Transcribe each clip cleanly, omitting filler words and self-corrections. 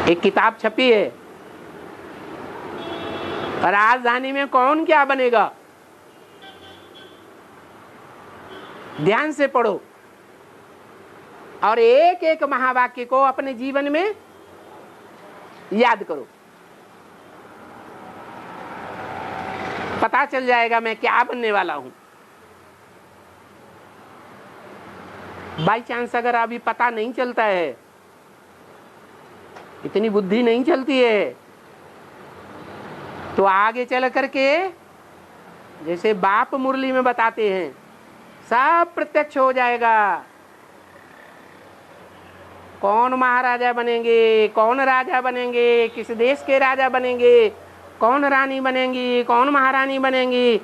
एक किताब छपी है, राजधानी में कौन क्या बनेगा, ध्यान से पढ़ो और एक एक महावाक्य को अपने जीवन में याद करो, पता चल जाएगा मैं क्या बनने वाला हूं। बाई चांस अगर अभी पता नहीं चलता है, इतनी बुद्धि नहीं चलती है, तो आगे चल करके जैसे बाप मुरली में बताते हैं सब प्रत्यक्ष हो जाएगा। कौन महाराजा बनेंगे, कौन राजा बनेंगे, किस देश के राजा बनेंगे, कौन रानी बनेंगी, कौन महारानी बनेंगी,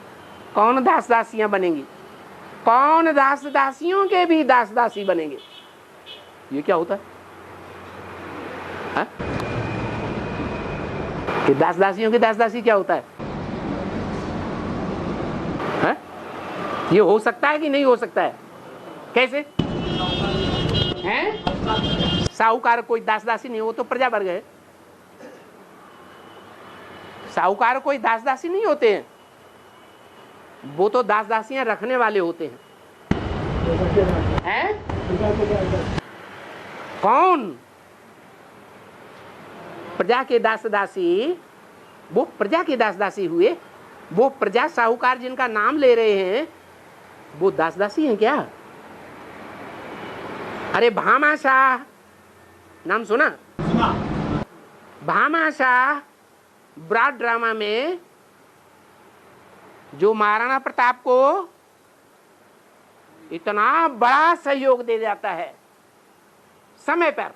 कौन दास दासियां बनेंगी, कौन दास दासियों के भी दास दासी बनेंगे। ये क्या होता है? कि दास दासियों की दास दासी क्या होता है? ये हो सकता है कि नहीं हो सकता है? कैसे हैं? साहूकार कोई दास दासी नहीं, वो तो प्रजा वर्ग है। साहूकार कोई दास दासी नहीं होते हैं, वो तो दास दासियां रखने वाले होते हैं। कौन? प्रजा के दास दासी, वो प्रजा के दास दासी हुए। वो प्रजा साहूकार जिनका नाम ले रहे हैं वो दास दासी हैं क्या? अरे भामाशाह नाम सुना? भामाशाह ब्रॉड ड्रामा में जो महाराणा प्रताप को इतना बड़ा सहयोग दे जाता है समय पर,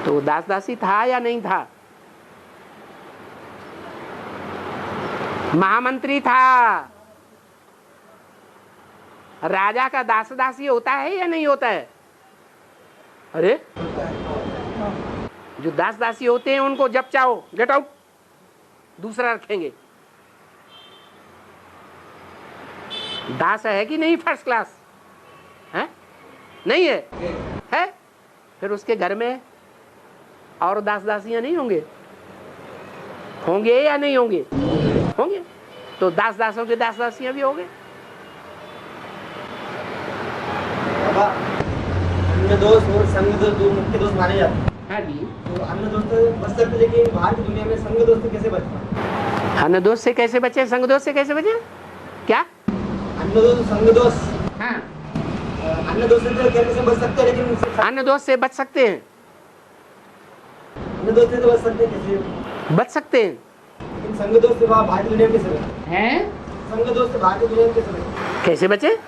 तो दास दासी था या नहीं था? महामंत्री था। राजा का दास दासी होता है या नहीं होता है? अरे जो दास दासी होते हैं उनको जब चाहो गेट आउट, दूसरा रखेंगे। दास है कि नहीं? फर्स्ट क्लास है? नहीं है? है? फिर उसके घर में और दास दासियां नहीं होंगे? होंगे या नहीं होंगे? होंगे। तो दास दासों के दास दासियां भी होंगे। अन्य दोष और संग दोष दो मुख्य दोष माने जाते हैं। हाँ जी। तो अन्य दोष तो बच सकते, लेकिन बाहर की दुनिया में संग दोष से कैसे बचना? अन्य दोष से कैसे बचे? संग दोष से कैसे बचे? क्या? अन्य दोष, संग दोष। हाँ। अन्य दोष से तो कैसे बच सकते हैं, लेकिन अन्य दोष से बच सकते हैं। अन्य दोष से तो बच सकते हैं, कैसे बच सकते हैं? लेकिन संग दोष से बाहर की दुनिया में कैसे बचे? हैं? संग दोष से बाहर की दुनिया में कैसे बचे? कैसे बचे?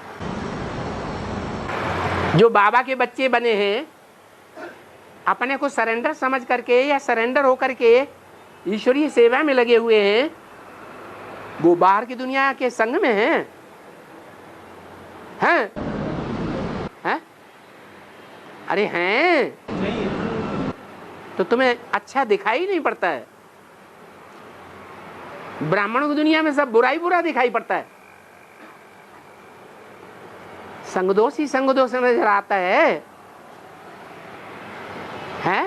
जो बाबा के बच्चे बने हैं, अपने को सरेंडर समझ करके या सरेंडर होकर के ईश्वरीय सेवा में लगे हुए हैं, वो बाहर की दुनिया के संग में हैं। हैं? हैं? अरे हैं, तो तुम्हें अच्छा दिखाई नहीं पड़ता है? ब्राह्मणों की दुनिया में सब बुराई बुरा दिखाई पड़ता है। संगदोष ही संगदोष नजर आता है। हैं?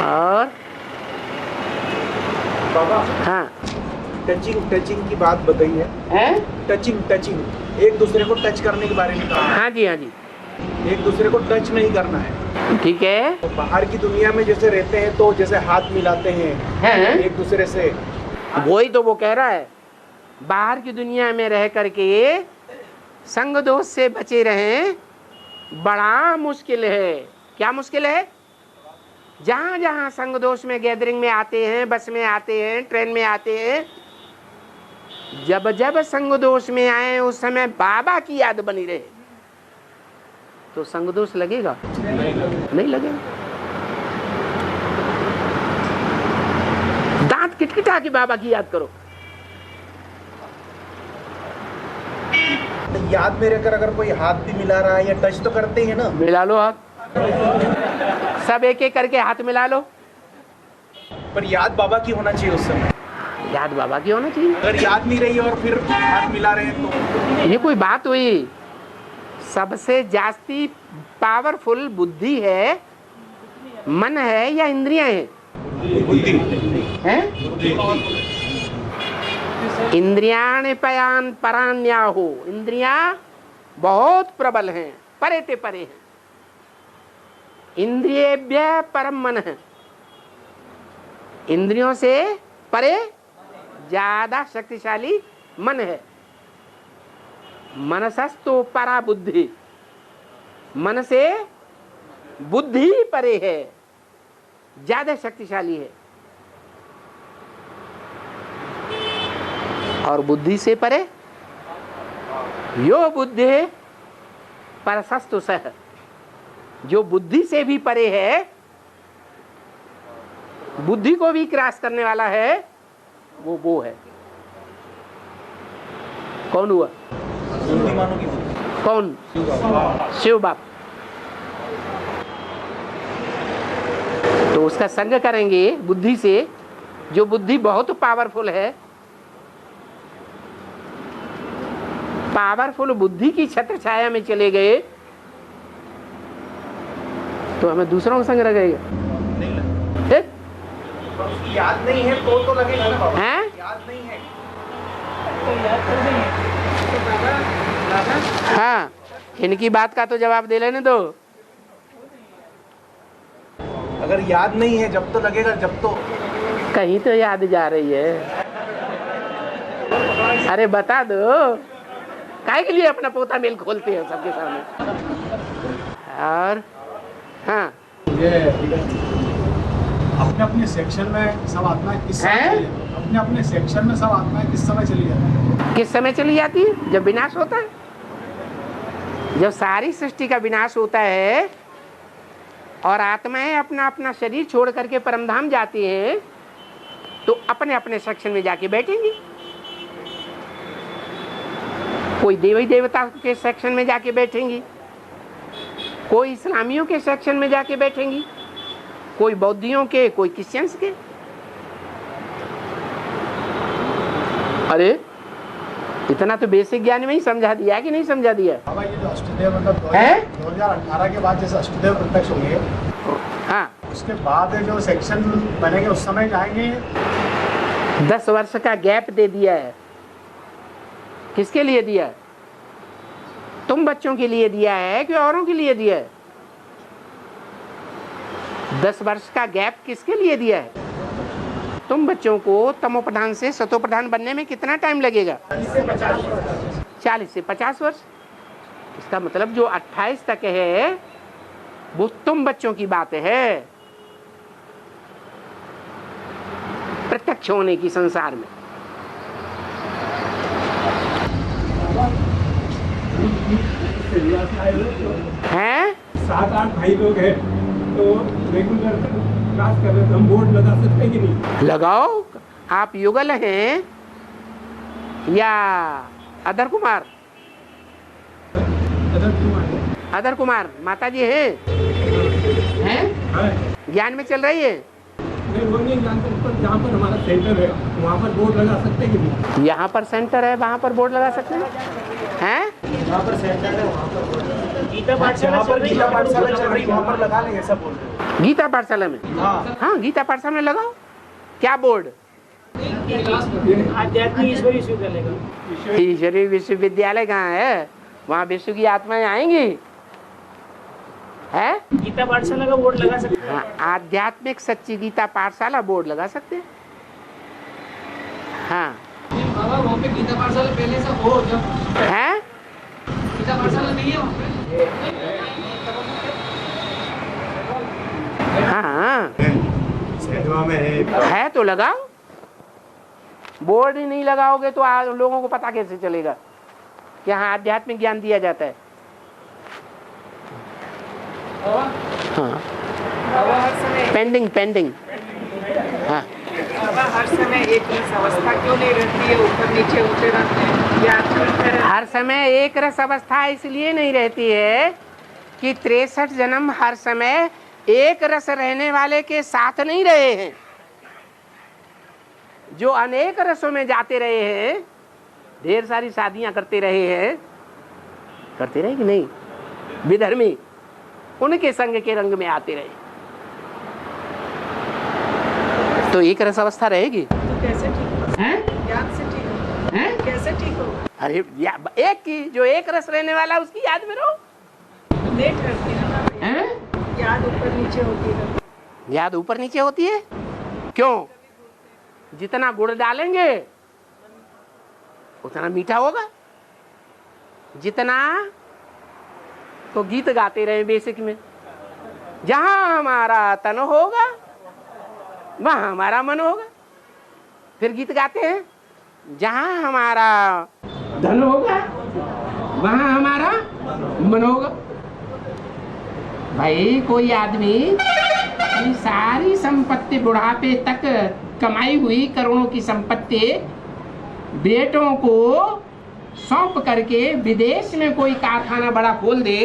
और बाबा, हाँ, टचिंग की बात बताई है। टचिंग एक दूसरे को टच करने के बारे में कहा। हाँ जी, हाँ जी, एक दूसरे को टच नहीं करना है। ठीक है। तो बाहर की दुनिया में जैसे रहते हैं तो जैसे हाथ मिलाते हैं एक दूसरे से, वही तो वो कह रहा है, बाहर की दुनिया में रह करके संग दोष से बचे रहें बड़ा मुश्किल है। क्या मुश्किल है? जहां जहां संग दोष में गैदरिंग में आते हैं, बस में आते हैं, ट्रेन में आते हैं, जब जब संग दोष में आए उस समय बाबा की याद बनी रहे तो संग दोष लगेगा? नहीं लगेगा। दांत किटकिटा के बाबा की याद करो। याद में रहकर अगर कोई हाथ भी मिला रहा है या टच तो करते हैं ना। मिला लो हाथ, सब एक एक करके हाथ मिला लो। पर याद बाबा की होना चाहिए उस समय। याद बाबा की होना चाहिए। अगर याद नहीं रही और फिर हाथ मिला रहे हैं तो ये कोई बात हुई? सबसे जास्ती पावरफुल बुद्धि है, मन है या इंद्रियां हैं? हैं? इंद्रियाण पयान परान्याहो, इंद्रियां बहुत प्रबल हैं, परे ते परे हैं। इंद्रियेभ्य परम मन है, इंद्रियों से परे ज्यादा शक्तिशाली मन है। मनसस्तु परा बुद्धि, मन से बुद्धि परे है, ज्यादा शक्तिशाली है। और बुद्धि से परे यो बुद्धि परसस्तु सह, जो बुद्धि से भी परे है, बुद्धि को भी क्रॉस करने वाला है, वो है। कौन हुआ? बुद्धिमानों की बुद्धि। कौन? शिव बाप। तो उसका संग करेंगे बुद्धि से, जो बुद्धि बहुत पावरफुल है। पावरफुल बुद्धि की छत्र छाया में चले गए तो हमें दूसरों का संग लगेगा। याद नहीं है तो लगेगा ना बाबा। हैं? याद नहीं है। हाँ, इनकी बात का तो जवाब दे लेने दो। अगर याद नहीं है जब तो लगेगा, जब तो कहीं तो याद जा रही है। अरे बता दो, काहे के लिए अपना पोता मेल खोलते हैं सबके सामने? और हाँ, अपने अपने सेक्शन में सब आत्माएं किस समय अपने अपने सेक्शन में सब आत्माएं किस समय चली जाती है? किस समय चली जाती है? जब विनाश होता है। जब सारी सृष्टि का विनाश होता है और आत्माएं अपना अपना शरीर छोड़ करके परमधाम जाती हैं, तो अपने अपने सेक्शन में जाके बैठेंगी। कोई देवी देवता के सेक्शन में जाके बैठेंगी, कोई इस्लामियों के सेक्शन में जाके बैठेंगी, कोई बौद्धियों के, कोई क्रिश्चियंस के। अरे इतना तो बेसिक ज्ञान में ही समझा दिया कि नहीं समझा दिया? बाबा ये जो अष्टदेव मतलब 2018 के बाद जैसे अष्टदेव प्रत्यक्ष होंगे, हाँ, उसके बाद जो सेक्शन बनेंगे उस समय जाएंगे। 10 वर्ष का गैप दे दिया है। किसके लिए दिया है? तुम बच्चों के लिए दिया है कि औरों के लिए दिया है? 10 वर्ष का गैप किसके लिए दिया है? तुम बच्चों को तमोप्रधान से सतोप्रधान बनने में कितना टाइम लगेगा? 40 से 50 वर्ष। इसका मतलब जो 28 तक है वो तुम बच्चों की बात है, प्रत्यक्ष होने की संसार में। हैं? 7-8 भाई लोग हैं तो रेगुलर क्लास कर रहे, हम बोर्ड लगा सकते हैं कि नहीं? लगाओ। आप युगल हैं या अदर कुमार? अदर कुमार माता जी हैं? ज्ञान में चल रही है? नहीं, वो नहीं जानते, पर जहाँ पर हमारा सेंटर है वहाँ पर बोर्ड लगा सकते हैं कि नहीं? यहाँ पर सेंटर है, वहाँ पर बोर्ड लगा सकते हैं? हैं? वहाँ पर सेंटर है, वहाँ पर गीता जहाँ पर गीता पाठशाला चल रही वहाँ पर लगा लेंगे सब बोर्ड। गीता पाठशाला में? हाँ हाँ, गीता पाठशाला में लगाओ। क्या बोर्ड? आध्यात्मिक ईश्वरी विश्वविद्यालय। ईश्वरी विश्वविद्यालय कहाँ है? वहाँ विश्व की आत्माएं आएंगी। है? गीता पाठशाला का बोर्ड लगा सकते हैं। हाँ, आध्यात्मिक सच्ची गीता पाठशाला बोर्ड लगा सकते हैं। हाँ। बाबा वहाँ पे गीता पाठशाला पहले से हो, जब है? गीता पाठशाला नहीं है वहाँ पे? हाँ, है तो लगाओ। बोर्ड ही नहीं लगाओगे तो लोगों को पता कैसे चलेगा कि यहाँ आध्यात्मिक ज्ञान दिया जाता है? हाँ, पेंडिंग। हाँ, हर समय एक रस अवस्था क्यों नहीं रहती है, ऊपर नीचे होते रहते हैं? या हर समय एक रस अवस्था इसलिए नहीं रहती है कि 63 जन्म हर समय एक रस रहने वाले के साथ नहीं रहे हैं। जो अनेक रसों में जाते रहे हैं, ढेर सारी शादियां करते रहे कि नहीं, विधर्मी, उनके संग के रंग में आते रहे, तो एक रस अवस्था रहेगी। तो कैसे ठीक हो? हैं? याद से ठीक हो? हैं? कैसे ठीक हो? अरे एक की जो एक रस रहने वाला उसकी याद में रहो। लेट रहती है ना, हैं? याद ऊपर नीचे होती है। याद ऊपर नीचे होती है, क्यों? जितना गुड़ डालेंगे उतना मीठा होगा, जितना तो गीत गाते रहे बेसिक में, जहां हमारा तन होगा वहां हमारा मन होगा। फिर गीत गाते हैं, जहां हमारा धन होगा वहां हमारा मन होगा। भाई कोई आदमी सारी संपत्ति बुढ़ापे तक कमाई हुई करोड़ों की संपत्ति बेटों को सौंप करके विदेश में कोई कारखाना बड़ा खोल दे,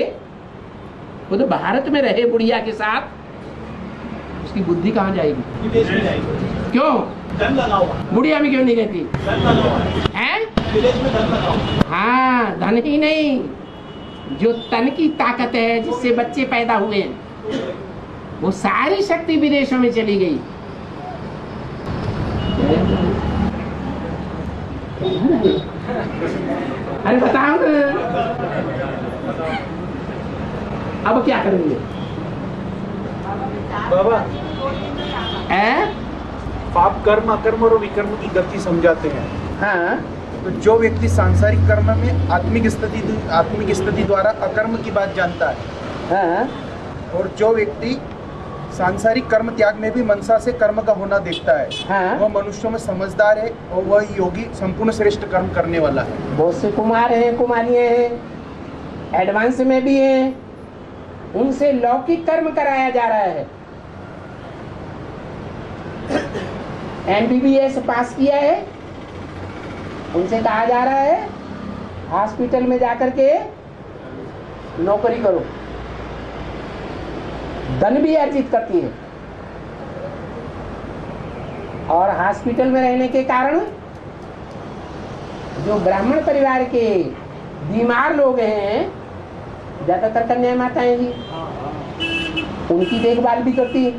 वो तो भारत में रहे बुढ़िया के साथ, उसकी बुद्धि कहाँ जाएगी? विदेश में जाएगी। क्यों? धन लगाओ, बुढ़िया में क्यों नहीं रहती? धन लगाओ, हैं? विदेश में धन लगाओ। हाँ, धन ही नहीं, जो तन की ताकत है जिससे बच्चे पैदा हुए हैं, वो सारी शक्ति विदेशों में चली गई। अरे बताओ ना, अब क्या करेंगे? बाबा, हैं? आप कर्म अकर्म और विकर्म की गति समझाते हैं। हाँ, तो जो व्यक्ति सांसारिक कर्म में आत्मिक स्थिति द्वारा अकर्म की बात जानता है, हाँ, और जो व्यक्ति सांसारिक कर्म त्याग में भी मनसा से कर्म का होना देखता है, हाँ। वह मनुष्यों में समझदार है और वह योगी संपूर्ण श्रेष्ठ कर्म करने वाला है। बहुत से कुमार हैं, कुमारियां हैं, एडवांस में भी हैं, उनसे लौकिक कर्म कराया जा रहा है। MBBS पास किया है, उनसे कहा जा रहा है हॉस्पिटल में जाकर के नौकरी करो, धन भी अर्जित करती है, और हॉस्पिटल में रहने के कारण जो ब्राह्मण परिवार के बीमार लोग हैं, ज्यादातर कन्या माताएं जी, उनकी देखभाल भी करती है।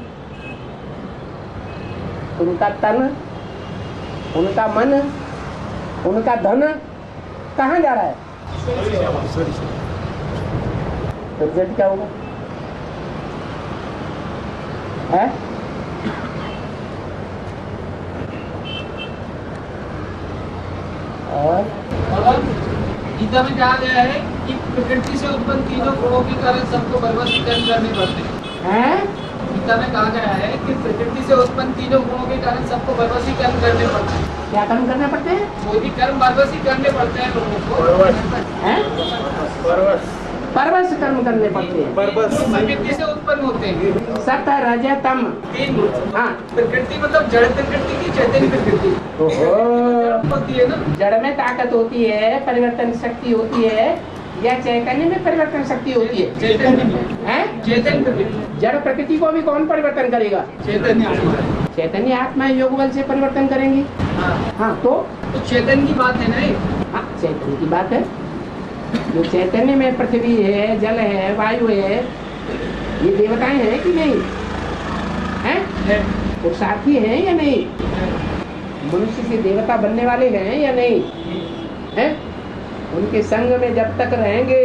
उनका तन, उनका मन, उनका धन कहाँ जा रहा है? तो रिजल्ट क्या होगा? है? और गीता में कहा गया है कि प्रकृति से उत्पन्न तीनों गुणों के कारण सबको बर्बादी कर्म करने पड़ते हैं। गीता में कहा गया है कि प्रकृति से उत्पन्न तीनों गुणों के कारण सबको बर्बादी कर्म करने पड़ते हैं। क्या कर्म करने पड़ते हैं? कोई भी कर्म बर्बादी करने पड़ते हैं लोगों को। परवश कर्म करने पड़ते हैं। प्रकृति से उत्पन्न होते हैं सत रज तम। तीन गुण। हाँ, प्रकृति मतलब जड़ प्रकृति की चैतन्य प्रकृति होती है ना। जड़ में ताकत होती है, परिवर्तन शक्ति होती है, या चैतन्य में परिवर्तन शक्ति होती है? चैतन्य में हैं? चैतन्य प्रकृति। जड़ प्रकृति को भी कौन परिवर्तन करेगा? चैतन्य आत्मा। चैतन्य आत्मा योग बल से परिवर्तन करेंगी। हाँ, तो चैतन्य की बात है ना ये। हाँ, चैतन्य की बात है। जो चैतन्य में पृथ्वी है, जल है, वायु है, ये देवताएं हैं कि नहीं? हैं? वो साथी हैं या नहीं? मनुष्य से देवता बनने वाले हैं या नहीं? हैं? उनके संग में जब तक रहेंगे,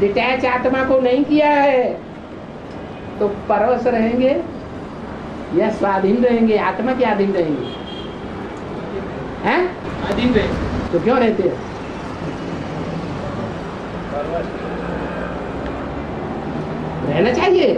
डिटैच आत्मा को नहीं किया है, तो परवश रहेंगे या स्वाधीन रहेंगे? आत्मा के अधीन रहेंगे? हैं? अधीन रहे। तो क्यों रहते हैं? रहना चाहिए।